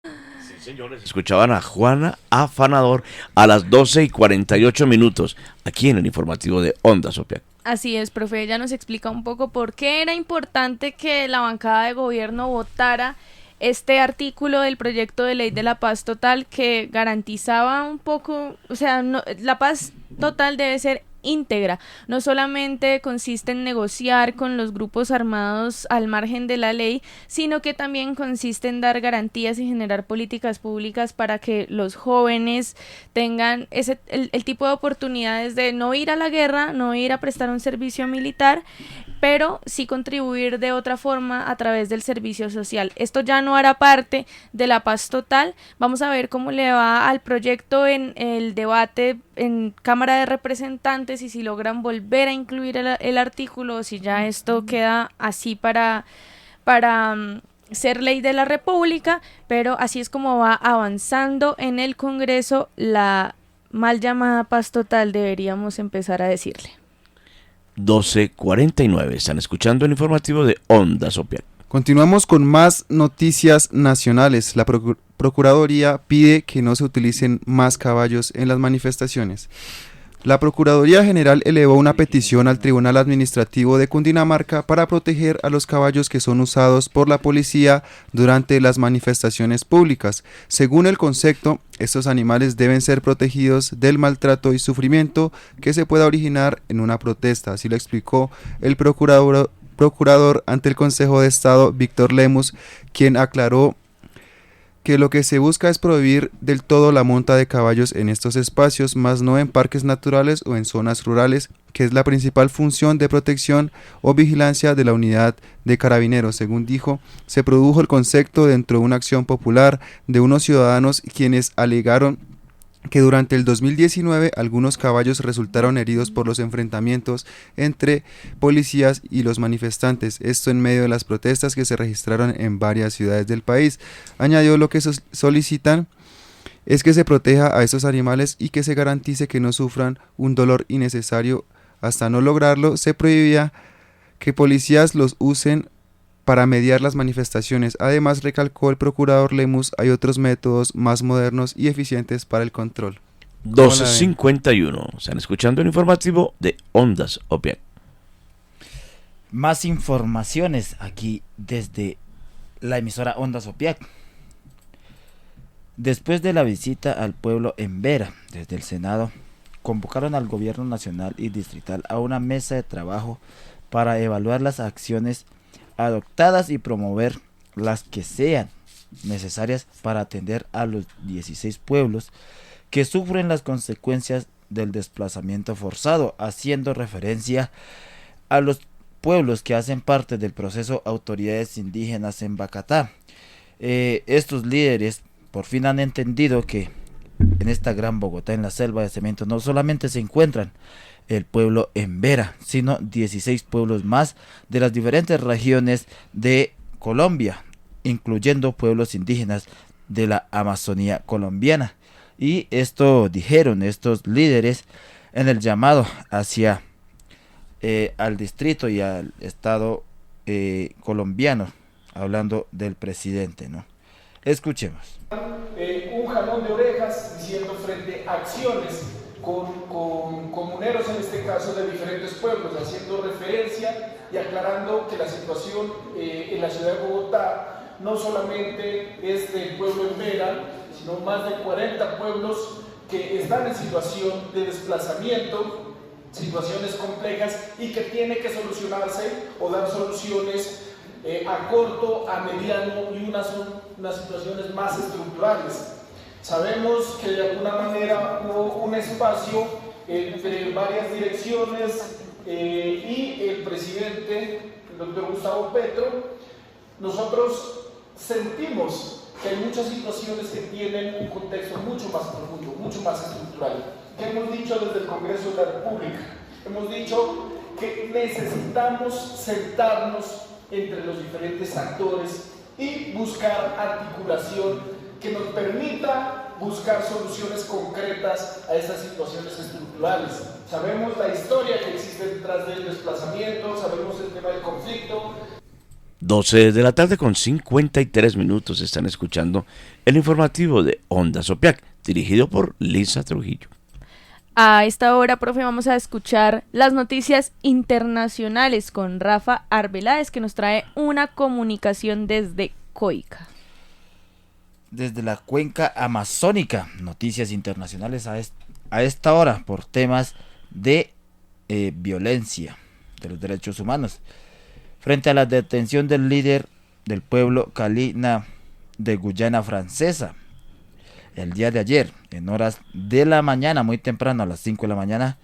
Sí, señores, escuchaban a Juana Afanador a las 12:48 aquí en el informativo de Ondas OPIAC. Así es, profe, ella nos explica un poco por qué era importante que la bancada de gobierno votara este artículo del proyecto de ley de la paz total que garantizaba un poco, o sea, la paz total debe ser íntegra, no solamente consiste en negociar con los grupos armados al margen de la ley, sino que también consiste en dar garantías y generar políticas públicas para que los jóvenes tengan el tipo de oportunidades de no ir a la guerra, no ir a prestar un servicio militar, pero sí contribuir de otra forma a través del servicio social. Esto ya no hará parte de la paz total. Vamos a ver cómo le va al proyecto en el debate en Cámara de Representantes y si logran volver a incluir el artículo o si ya esto queda así para ser ley de la República, pero así es como va avanzando en el Congreso la mal llamada paz total, deberíamos empezar a decirle. 12:49, están escuchando el informativo de Ondas OPIAC. Continuamos con más noticias nacionales. La Procuraduría pide que no se utilicen más caballos en las manifestaciones. La Procuraduría General elevó una petición al Tribunal Administrativo de Cundinamarca para proteger a los caballos que son usados por la policía durante las manifestaciones públicas. Según el concepto, estos animales deben ser protegidos del maltrato y sufrimiento que se pueda originar en una protesta. Así lo explicó el procurador ante el Consejo de Estado, Víctor Lemus, quien aclaró que lo que se busca es prohibir del todo la monta de caballos en estos espacios, más no en parques naturales o en zonas rurales, que es la principal función de protección o vigilancia de la unidad de carabineros. Según dijo, se produjo el concepto dentro de una acción popular de unos ciudadanos quienes alegaron que durante el 2019 algunos caballos resultaron heridos por los enfrentamientos entre policías y los manifestantes, esto en medio de las protestas que se registraron en varias ciudades del país. Añadió lo que solicitan es que se proteja a estos animales y que se garantice que no sufran un dolor innecesario. Hasta no lograrlo, se prohibía que policías los usen para mediar las manifestaciones. Además, recalcó el procurador Lemus, hay otros métodos más modernos y eficientes para el control. 12:51, están escuchando el informativo de Ondas OPIAC. Más informaciones aquí desde la emisora Ondas OPIAC. Después de la visita al pueblo en Vera, desde el Senado, convocaron al gobierno nacional y distrital a una mesa de trabajo para evaluar las acciones adoptadas y promover las que sean necesarias para atender a los 16 pueblos que sufren las consecuencias del desplazamiento forzado, haciendo referencia a los pueblos que hacen parte del proceso Autoridades Indígenas en Bacatá. Estos líderes por fin han entendido que en esta gran Bogotá, en la selva de cemento, no solamente se encuentran el pueblo en Vera, sino 16 pueblos más de las diferentes regiones de Colombia, incluyendo pueblos indígenas de la Amazonía colombiana. Y esto dijeron estos líderes en el llamado hacia al distrito y al estado colombiano, hablando del presidente, ¿no? Escuchemos. Un jalón de orejas diciendo frente a acciones con comuneros, en este caso de diferentes pueblos, haciendo referencia y aclarando que la situación en la ciudad de Bogotá no solamente es del pueblo en Vera, sino más de 40 pueblos que están en situación de desplazamiento, situaciones complejas y que tiene que solucionarse o dar soluciones a corto, a mediano y unas situaciones más estructurales. Sabemos que de alguna manera hubo un espacio entre varias direcciones y el presidente, el doctor Gustavo Petro. Nosotros sentimos que hay muchas situaciones que tienen un contexto mucho más profundo, mucho más estructural. ¿Qué hemos dicho desde el Congreso de la República? Hemos dicho que necesitamos sentarnos entre los diferentes actores y buscar articulación que nos permita buscar soluciones concretas a estas situaciones estructurales. Sabemos la historia que existe detrás del desplazamiento, sabemos el tema del conflicto. 12 de la tarde con 53 minutos. Están escuchando el informativo de Ondas Opiac, dirigido por Lisa Trujillo. A esta hora, profe, vamos a escuchar las noticias internacionales con Rafa Arbeláez, que nos trae una comunicación desde Coica. Desde la cuenca amazónica, noticias internacionales a esta hora por temas de violencia de los derechos humanos. Frente a la detención del líder del pueblo Kalina de Guyana Francesa, el día de ayer, en horas de la mañana, muy temprano, a las 5 de la mañana,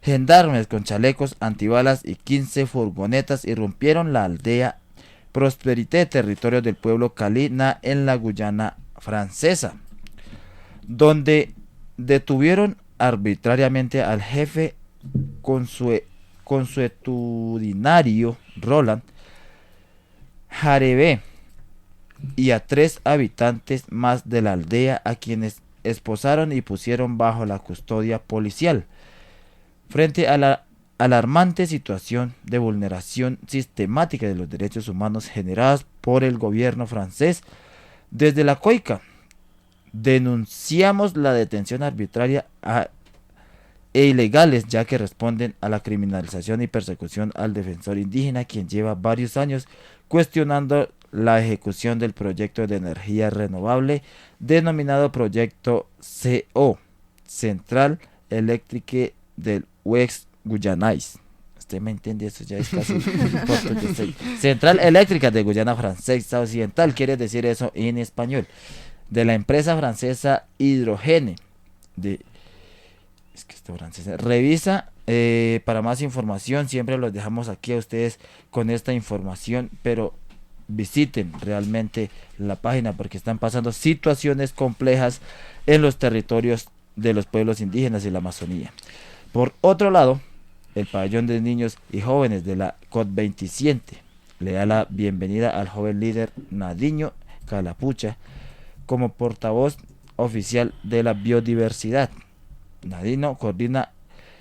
gendarmes con chalecos antibalas y 15 furgonetas irrumpieron la aldea Prosperité, territorio del pueblo Kalina en la Guyana Francesa, donde detuvieron arbitrariamente al jefe consuetudinario Roland Jarebé y a 3 habitantes más de la aldea, a quienes esposaron y pusieron bajo la custodia policial. Frente a la alarmante situación de vulneración sistemática de los derechos humanos generadas por el gobierno francés, desde la Coica denunciamos la detención arbitraria e ilegales, ya que responden a la criminalización y persecución al defensor indígena, quien lleva varios años cuestionando la ejecución del proyecto de energía renovable denominado Proyecto CO, Central Electrique del West Guyanais. Usted me entiende, eso ya es casi Central Eléctrica de Guyana Francesa Occidental, quiere decir eso en español, de la empresa francesa Hydrogène. Revisa para más información, siempre los dejamos aquí a ustedes con esta información, pero visiten realmente la página porque están pasando situaciones complejas en los territorios de los pueblos indígenas y la Amazonía. Por otro lado, el pabellón de niños y jóvenes de la COP27 le da la bienvenida al joven líder Nadiño Calapucha como portavoz oficial de la biodiversidad. Nadino coordina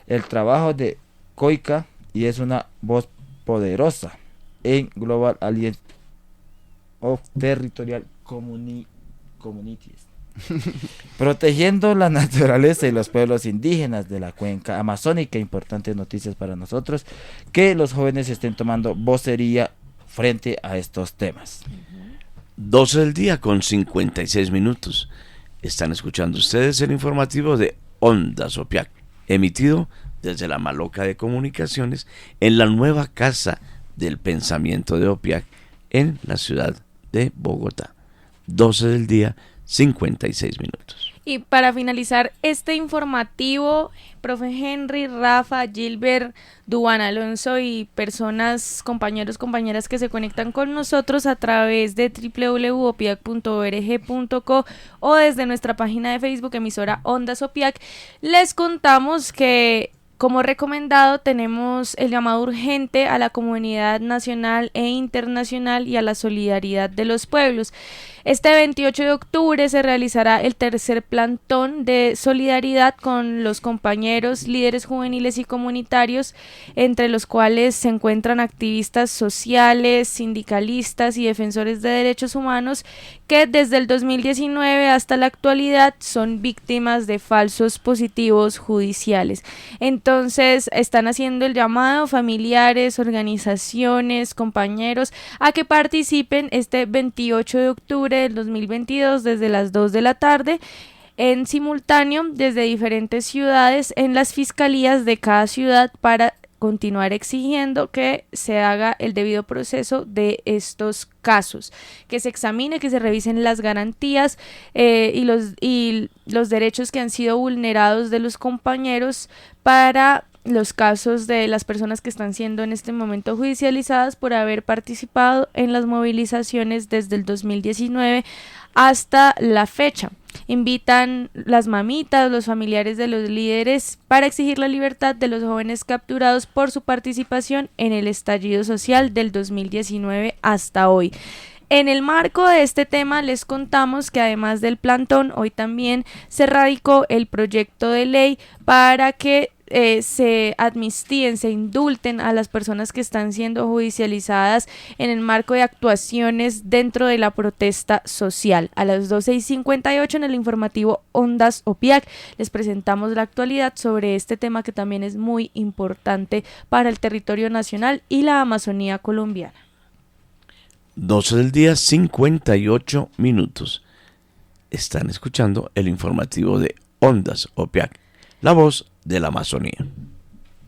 el trabajo de Coica y es una voz poderosa en Global Alliance of Territorial Communities, protegiendo la naturaleza y los pueblos indígenas de la cuenca amazónica. Importantes noticias para nosotros, que los jóvenes estén tomando vocería frente a estos temas. 12 del día con 56 minutos. Están escuchando ustedes el informativo de Ondas Opiac, emitido desde la Maloca de Comunicaciones en la nueva Casa del Pensamiento de Opiac en la ciudad de Bogotá. 12 del día, 56 minutos. Y para finalizar este informativo, profe Henry, Rafa, Gilbert, Duan Alonso y personas, compañeros, compañeras que se conectan con nosotros a través de www.opiac.org.co o desde nuestra página de Facebook, emisora Ondas Opiac, les contamos que como recomendado tenemos el llamado urgente a la comunidad nacional e internacional y a la solidaridad de los pueblos. Este 28 de octubre se realizará el tercer plantón de solidaridad con los compañeros líderes juveniles y comunitarios, entre los cuales se encuentran activistas sociales, sindicalistas y defensores de derechos humanos que desde el 2019 hasta la actualidad son víctimas de falsos positivos judiciales. Entonces están haciendo el llamado familiares, organizaciones, compañeros a que participen este 28 de octubre del 2022 desde las 2 de la tarde en simultáneo desde diferentes ciudades en las fiscalías de cada ciudad para continuar exigiendo que se haga el debido proceso de estos casos, que se examine, que se revisen las garantías y los derechos que han sido vulnerados de los compañeros para los casos de las personas que están siendo en este momento judicializadas por haber participado en las movilizaciones desde el 2019 hasta la fecha. Invitan las mamitas, los familiares de los líderes para exigir la libertad de los jóvenes capturados por su participación en el estallido social del 2019 hasta hoy. En el marco de este tema les contamos que además del plantón, hoy también se radicó el proyecto de ley para que se amnistíen, se indulten a las personas que están siendo judicializadas en el marco de actuaciones dentro de la protesta social. A las 12:58 en el informativo Ondas OPIAC les presentamos la actualidad sobre este tema que también es muy importante para el territorio nacional y la Amazonía colombiana. 12 del día, 58 minutos. Están escuchando el informativo de Ondas OPIAC, la voz de la Amazonía.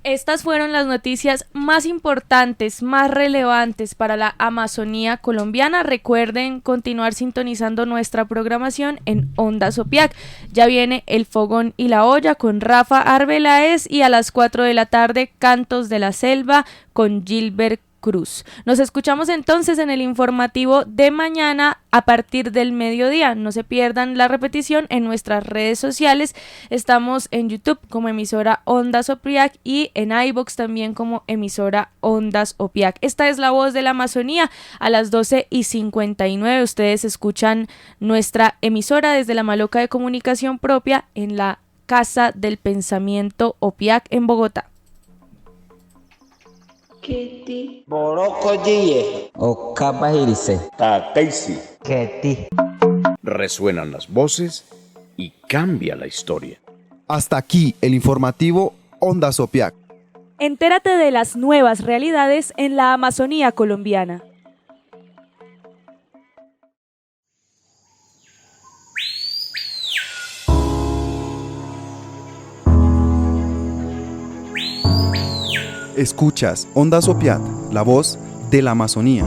Estas fueron las noticias más importantes, más relevantes para la Amazonía colombiana. Recuerden continuar sintonizando nuestra programación en Ondas OPIAC. Ya viene El Fogón y la Olla con Rafa Arbeláez y a las 4 de la tarde Cantos de la Selva con Gilbert Cruz. Nos escuchamos entonces en el informativo de mañana a partir del mediodía. No se pierdan la repetición en nuestras redes sociales. Estamos en YouTube como emisora Ondas OPIAC y en iVoox también como emisora Ondas OPIAC. Esta es la voz de la Amazonía. A las 12:59 ustedes escuchan nuestra emisora desde la Maloca de Comunicación Propia en la Casa del Pensamiento OPIAC en Bogotá. Keti Borokoye Okabahirise Takaisi Keti. Resuenan las voces y cambia la historia. Hasta aquí el informativo Ondas OPIAC. Entérate de las nuevas realidades en la Amazonía colombiana. Escuchas Ondas OPIAC, la voz de la Amazonía.